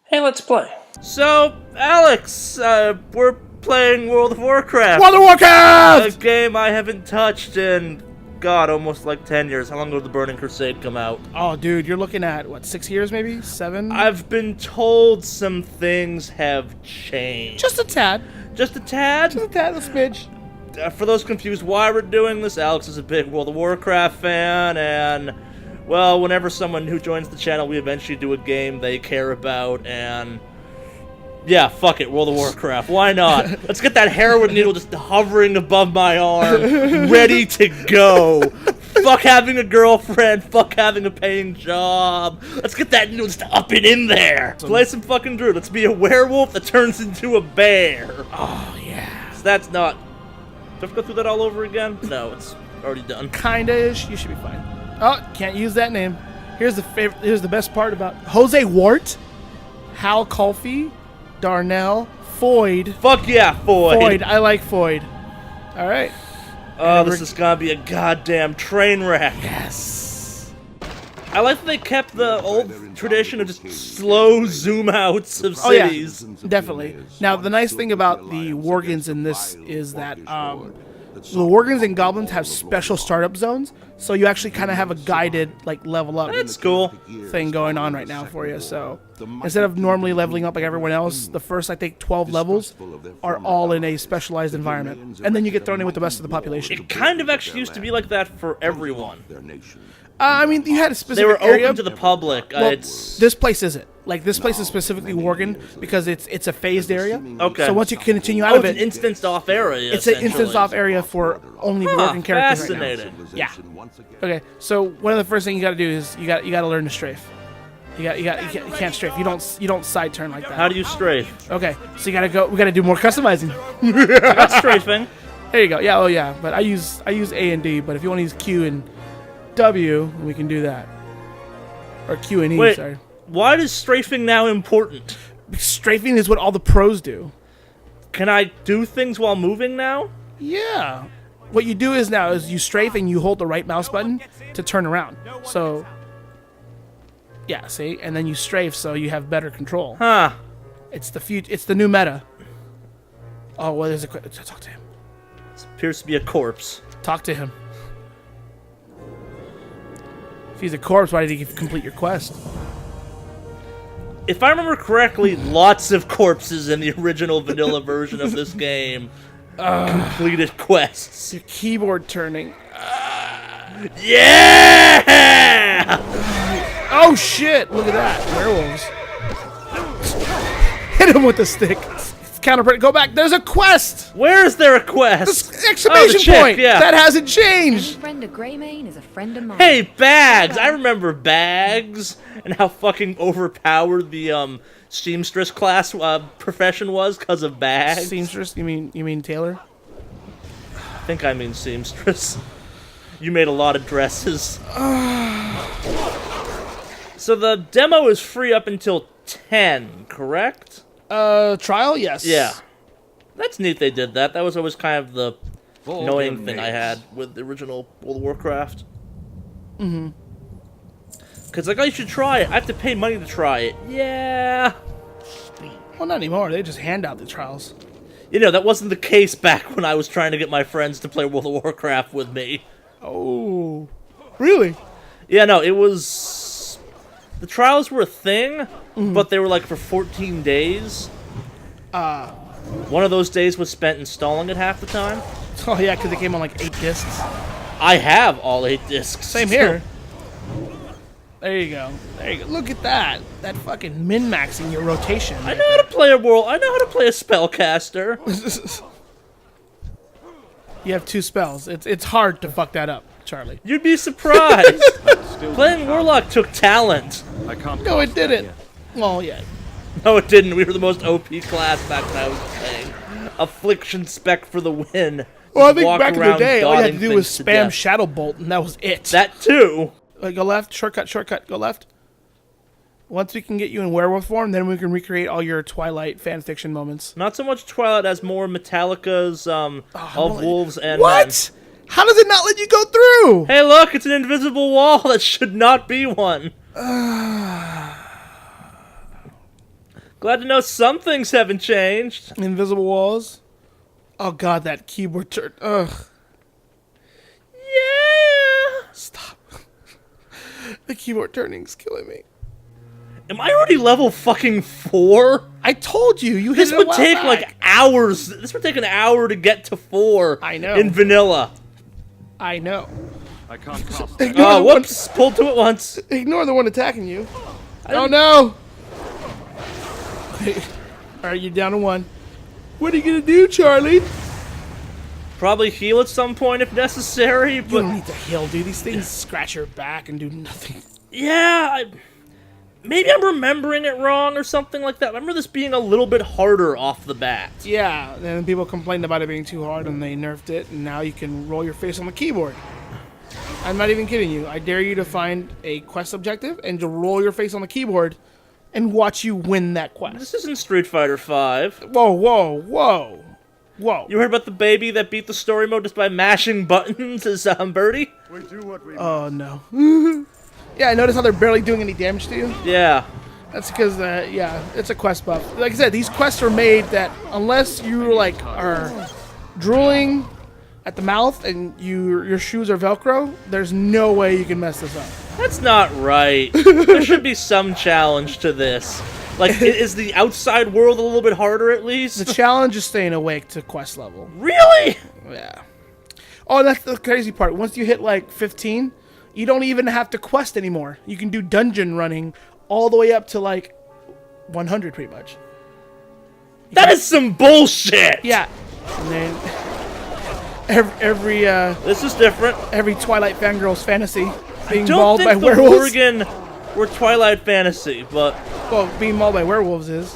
Hey, let's play. So, Alex, we're playing World of Warcraft. World of Warcraft! A game I haven't touched in, God, almost like 10 years. How long ago did the Burning Crusade come out? Oh, dude, you're looking at, what, 6 years maybe? 7? I've been told some things have changed. Just a tad. Just a tad? Just a tad, a smidge. For those confused why we're doing this, Alex is a big World of Warcraft fan, and, well, whenever someone who joins the channel, we eventually do a game they care about, and... yeah, fuck it, World of Warcraft. Why not? Let's get that heroin needle just hovering above my arm, ready to go. Fuck having a girlfriend, fuck having a paying job. Let's get that needle just up and in there. Play some fucking Druid. Let's be a werewolf that turns into a bear. Oh, yeah. So that's not... do I have to go through that all over again? No, it's already done. Kinda-ish. You should be fine. Oh, can't use that name. Here's the best part about Jose Wart, Hal Colfie, Darnell, Foyd. Fuck yeah, Foyd. Foyd. I like Foyd. All right. Oh, this is gonna be a goddamn train wreck. Yes. I like that they kept the old tradition of just slow zoom outs of cities. Oh, yeah, definitely. Now, the nice thing about the Worgans in this is that the Worgans and Goblins have special startup zones, so you actually kind of have a guided like level up That's cool. thing going on right now for you. So instead of normally leveling up like everyone else, the first I think 12 levels are all in a specialized environment, and then you get thrown in with the rest of the population. It kind of actually used to be like that for everyone. I mean, you had a specific They were area. open to the public. Well, It's this place isn't. Like, this place is specifically Worgen because it's a phased area. okay. So once you continue out of it's it, an instanced off area. it's an instanced off area for only Worgen characters right now. Fascinating. Yeah. Okay. So one of the first things you got to do is you got to learn to strafe. You can't strafe. You don't side turn like that. How do you strafe? Okay. So you got to go. We got to do more customizing. That's strafing. There you go. Yeah. Oh yeah. But I use A and D. But if you want to use Q and W, we can do that. Or Q and E. Wait, Sorry. why is strafing now important? Strafing is what all the pros do. Can I do things while moving now? Yeah. What you do is you strafe and you hold the right mouse button to turn around. So, yeah, see? And then you strafe so you have better control. Huh. It's the new meta. Oh, well, there's a... talk to him. This appears to be a corpse. Talk to him. If he's a corpse, why did he complete your quest? If I remember correctly, lots of corpses in the original vanilla version of this game completed quests. Your keyboard turning. Yeah! Oh, shit! Look at that. Werewolves. Hit him with the stick. Counterprint. Go back. There's a quest. Where is there a quest? Exclamation chick, point. yeah. That hasn't changed. Any friend of Greymane is a friend of mine. Hey, Bags! I remember Bags and how fucking overpowered the seamstress class profession was because of Bags. Seamstress? You mean Taylor? I think I mean seamstress. You made a lot of dresses. So the demo is free up until 10, correct? Trial? Yes. Yeah. That's neat they did that. That was always kind of the annoying thing I had with the original World of Warcraft. Mm-hmm. Because, like, oh, you should try it. I have to pay money to try it. Yeah. Well, not anymore. They just hand out the trials. You know, that wasn't the case back when I was trying to get my friends to play World of Warcraft with me. Oh. Really? Yeah, no, it was... the trials were a thing, but they were, like, for 14 days. One of those days was spent installing it half the time. Oh, yeah, because it came on, like, 8 discs. I have all 8 discs. Same here. There you go. There you go. Look at that. That fucking min-maxing your rotation. I know how to play a world. I know how to play a spellcaster. You have 2 spells. It's hard to fuck that up, Charlie. You'd be surprised. Playing Warlock took talent. No, it didn't. Well, yeah. No, it didn't. We were the most OP class back when I was playing. Affliction spec for the win. Well, I Just think walk back in the around day, all you had to dotting do was things to spam death. Shadow Bolt, and that was it. That too. Go left, shortcut, go left. Once we can get you in werewolf form, then we can recreate all your Twilight fanfiction moments. Not so much Twilight as more Metallica's of Wolves and What? How does it not let you go through? Men. Hey, look, it's an invisible wall that should not be one. Glad to know some things haven't changed. Invisible walls. Oh god, that keyboard turn. Ugh. Yeah. Stop. The keyboard turning's killing me. Am I already level fucking 4? I told you, you hit This it a would while take back. like hours. This would take an hour to get to 4. I know. In vanilla. I know. I can't cast Ignore Oh, the one- whoops! Pulled to it once. Ignore the one attacking you. Oh no! Alright, you're down to 1. What are you gonna do, Charlie? Probably heal at some point if necessary, You but don't need to heal, dude. These things scratch your back and do nothing. yeah, maybe I'm remembering it wrong or something like that. I remember this being a little bit harder off the bat. Yeah, then people complained about it being too hard and they nerfed it, and now you can roll your face on the keyboard. I'm not even kidding you. I dare you to find a quest objective and to roll your face on the keyboard and watch you win that quest. This isn't Street Fighter V. Whoa, whoa, whoa, whoa. You heard about the baby that beat the story mode just by mashing buttons as Birdie? We do what we Oh, no. Yeah, notice how they're barely doing any damage to you? Yeah. That's because, yeah, it's a quest buff. Like I said, these quests are made that unless you, like, are drooling at the mouth and your shoes are Velcro, there's no way you can mess this up. That's not right. There should be some challenge to this. Like, is the outside world a little bit harder at The least? challenge is staying awake to quest level. Really? Yeah. Oh, that's the crazy part. Once you hit, like, 15, you don't even have to quest anymore. You can do dungeon running all the way up to, like, 100, pretty much. That is some bullshit! Yeah. And then This is different. every Twilight fangirl's fantasy being Don't mauled by think the werewolves. Oregon were Twilight Fantasy, but Well, being mauled by werewolves is.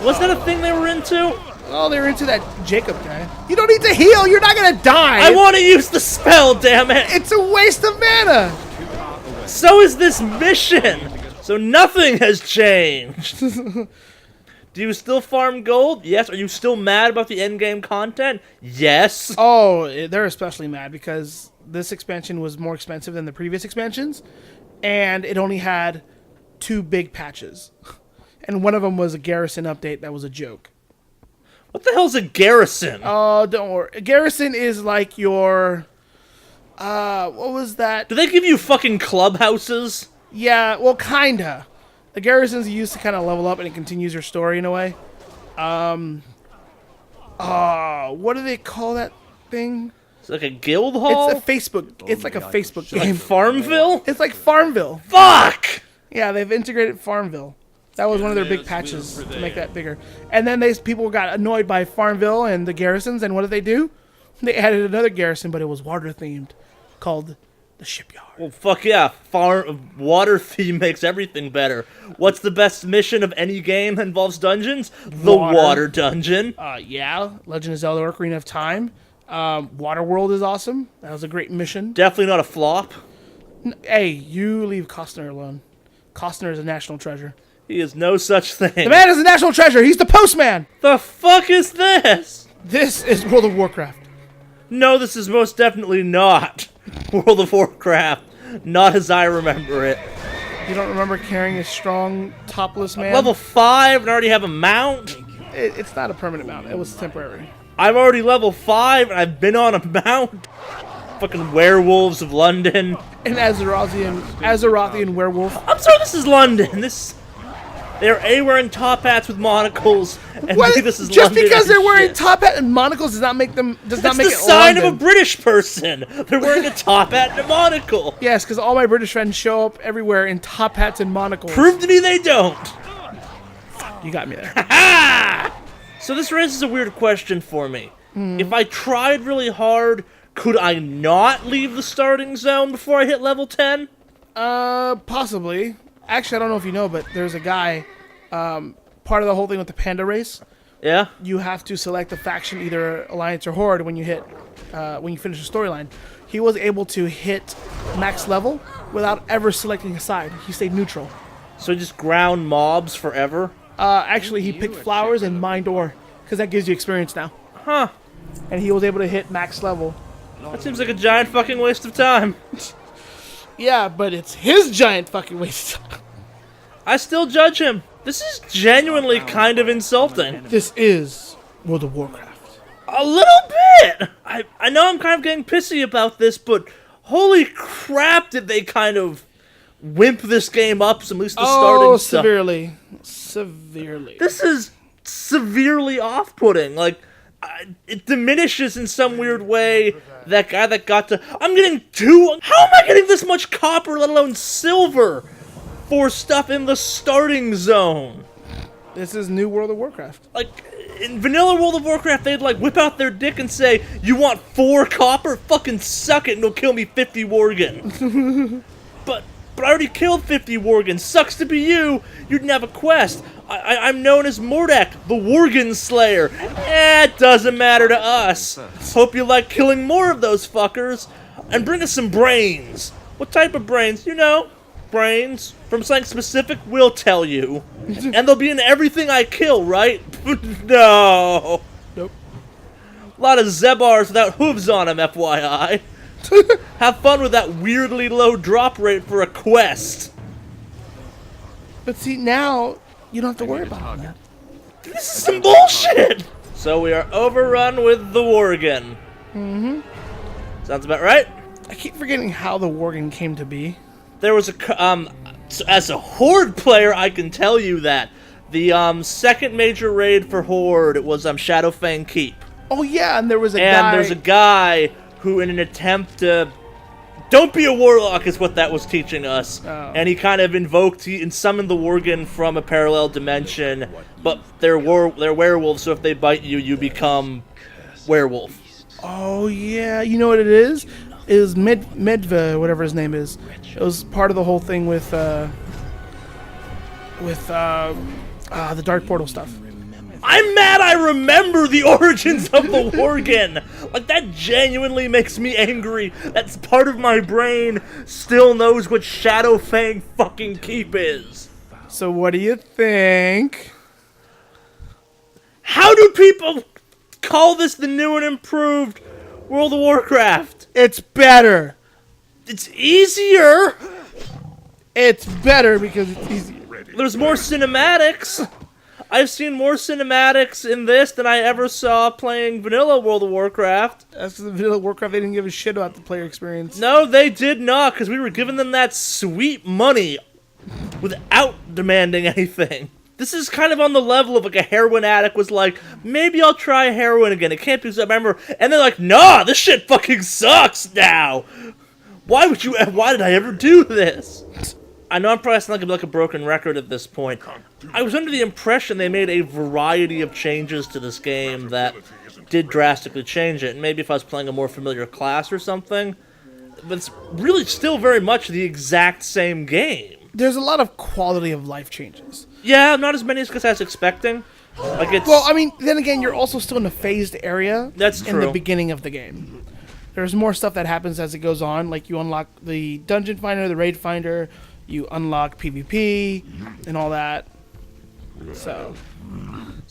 was that a thing they were into? Oh, they're into that Jacob guy. You don't need to heal. You're not gonna die. I want to use the spell, damn it! It's a waste of mana. So is this mission! So nothing has changed! Do you still farm gold? Yes. Are you still mad about the endgame content? Yes. Oh, they're especially mad because this expansion was more expensive than the previous expansions, and it only had 2 big patches, and one of them was a garrison update that was a joke. What the hell's a garrison? Oh, don't worry. Garrison is like your. What was that? Do they give you fucking clubhouses? Yeah, well, kinda. The garrison's used to kind of level up and it continues your story in a way. What do they call that thing? It's like a guild hall? It's a Facebook. It's like a Facebook Like game. Farmville? It's like Farmville. Fuck! Yeah, they've integrated Farmville. That was one of their big patches to make that bigger. And then people got annoyed by Farmville and the garrisons, and what did they do? They added another garrison, but it was water themed, called the Shipyard. Well, fuck yeah. Water theme makes everything better. What's the best mission of any game that involves dungeons? The water dungeon. Yeah, Legend of Zelda: Ocarina of Time. Waterworld is awesome. That was a great mission. Definitely not a flop. Hey, you leave Costner alone. Costner is a national treasure. He is no such thing. The man is a national treasure. He's the postman. The fuck is this? This is World of Warcraft. No, this is most definitely not World of Warcraft. Not as I remember it. You don't remember carrying a strong, topless man? Level 5 and I already have a mount? It's not a permanent mount. It was temporary. I'm already level 5 and I've been on a mount. Fucking werewolves of London. An Azerothian werewolf. I'm sorry, this is London. They're A, wearing top hats with monocles, and What? B, this is Just London because as they're wearing shit. top hat and monocles does not make them. Does That's not make the it sign London. of a British person. They're wearing a top hat and a monocle. Yes, because all my British friends show up everywhere in top hats and monocles. Prove to me they don't. You got me there. So this raises a weird question for me. Hmm. If I tried really hard, could I not leave the starting zone before I hit level 10? Possibly. Actually, I don't know if you know, but there's a guy. Part of the whole thing with the panda race, Yeah? you have to select a faction, either Alliance or Horde, when you finish the storyline. He was able to hit max level without ever selecting a side. He stayed neutral. So just ground mobs forever? Actually, he picked flowers and mined ore, because that gives you experience now. Huh. And he was able to hit max level. That seems like a giant fucking waste of time. Yeah, but it's his giant fucking waste of time. I still judge him. This is genuinely kind of insulting. This is World of Warcraft. A little bit! I know I'm kind of getting pissy about this, but holy crap did they kind of wimp this game up, at least the starting stuff. Severely. Severely. This is severely off-putting. Like, it diminishes in some weird way that guy that got to... I'm getting two... How am I getting this much copper, let alone silver, for stuff in the starting zone? This is new World of Warcraft. Like, in vanilla World of Warcraft, they'd, like, whip out their dick and say, you want 4 copper? Fucking suck it and it'll kill me 50 worgen. But I already killed 50 worgen. Sucks to be you. You didn't have a quest. I'm known as Mordek, the Worgen Slayer. It doesn't matter to us. Hope you like killing more of those fuckers. And bring us some brains. What type of brains? You know, brains. From something specific, we'll tell you. And they'll be in everything I kill, right? No. Nope. A lot of Zebars without hooves on them, FYI. Have fun with that weirdly low drop rate for a quest. But see, now you don't have to worry about that. This is some bullshit! So we are overrun with the Worgen. Mm-hmm. Sounds about right. I keep forgetting how the Worgen came to be. There was a, so as a Horde player, I can tell you that. The, second major raid for Horde, it was, Shadowfang Keep. Oh yeah, and there was a guy... And there's a guy who, in an attempt to... Don't be a warlock is what that was teaching us. Oh. And he kind of invoked and summoned the Worgen from a parallel dimension, but they're werewolves, so if they bite you, you become werewolf. Oh yeah, you know what it is? It is Medva, whatever his name is. It was part of the whole thing with the Dark Portal stuff. I'm mad I remember the origins of the Worgen! Like, that genuinely makes me angry. That's part of my brain still knows what Shadowfang fucking Keep is. So what do you think? How do people call this the new and improved World of Warcraft? It's better. It's easier. It's better because it's easier. There's more cinematics. I've seen more cinematics in this than I ever saw playing vanilla World of Warcraft. That's because the vanilla Warcraft, they didn't give a shit about the player experience. No, they did not, because we were giving them that sweet money without demanding anything. This is kind of on the level of like a heroin addict was like, maybe I'll try heroin again. It can't be, I remember, and they're like, nah, this shit fucking sucks now. Why did I ever do this? I know I'm probably sounding like a broken record at this point. I was under the impression they made a variety of changes to this game that did drastically change it. And maybe if I was playing a more familiar class or something, but it's really still very much the exact same game. There's a lot of quality of life changes. Yeah, not as many as I was expecting. Like it's, well, I mean, then again, you're also still in a phased area. That's in the true. beginning of the game. There's more stuff that happens as it goes on. Like you unlock the dungeon finder, the raid finder. You unlock PvP and all that. So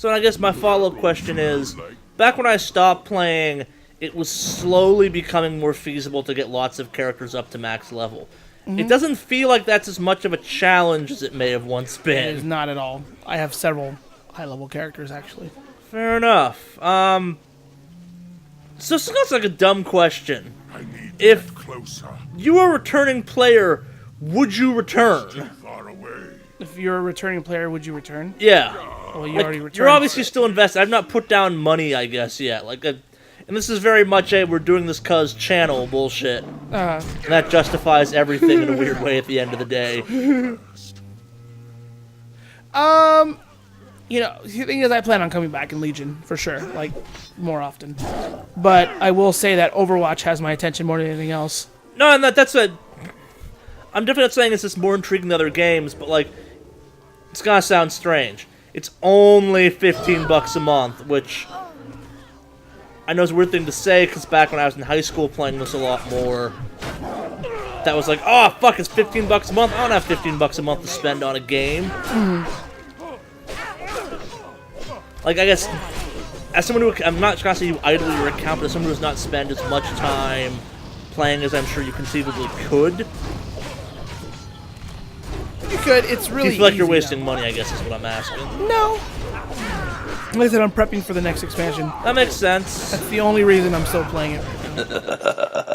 I guess my follow-up question is, back when I stopped playing, it was slowly becoming more feasible to get lots of characters up to max level. Mm-hmm. It doesn't feel like that's as much of a challenge as it may have once been. It is not at all. I have several high-level characters, actually. Fair enough. So this looks like a dumb question. If you were a returning player, would you return? If you're a returning player, would you return? Yeah. Well, you like, already returned. You're obviously still invested. I've not put down money, I guess, yet. And this is very much a we're doing this cause channel bullshit. And that justifies everything in a weird way at the end of the day. You know, the thing is, I plan on coming back in Legion, for sure. Like, more often. But I will say that Overwatch has my attention more than anything else. No, and that's a... I'm definitely not saying it's just more intriguing than other games, but, like, it's gonna sound strange. It's only $15 a month, which I know is a weird thing to say, because back when I was in high school playing this a lot more, that was like, oh, fuck, it's $15 a month? I don't have $15 a month to spend on a game. Like, I guess, as someone who, I'm not gonna say you idle your account, but as someone who does not spend as much time playing as I'm sure you conceivably could, You could. It's Do really you feel like you're easy wasting now. money, I guess is what I'm asking. No. Like I said, I'm prepping for the next expansion. That makes sense. That's the only reason I'm still playing it.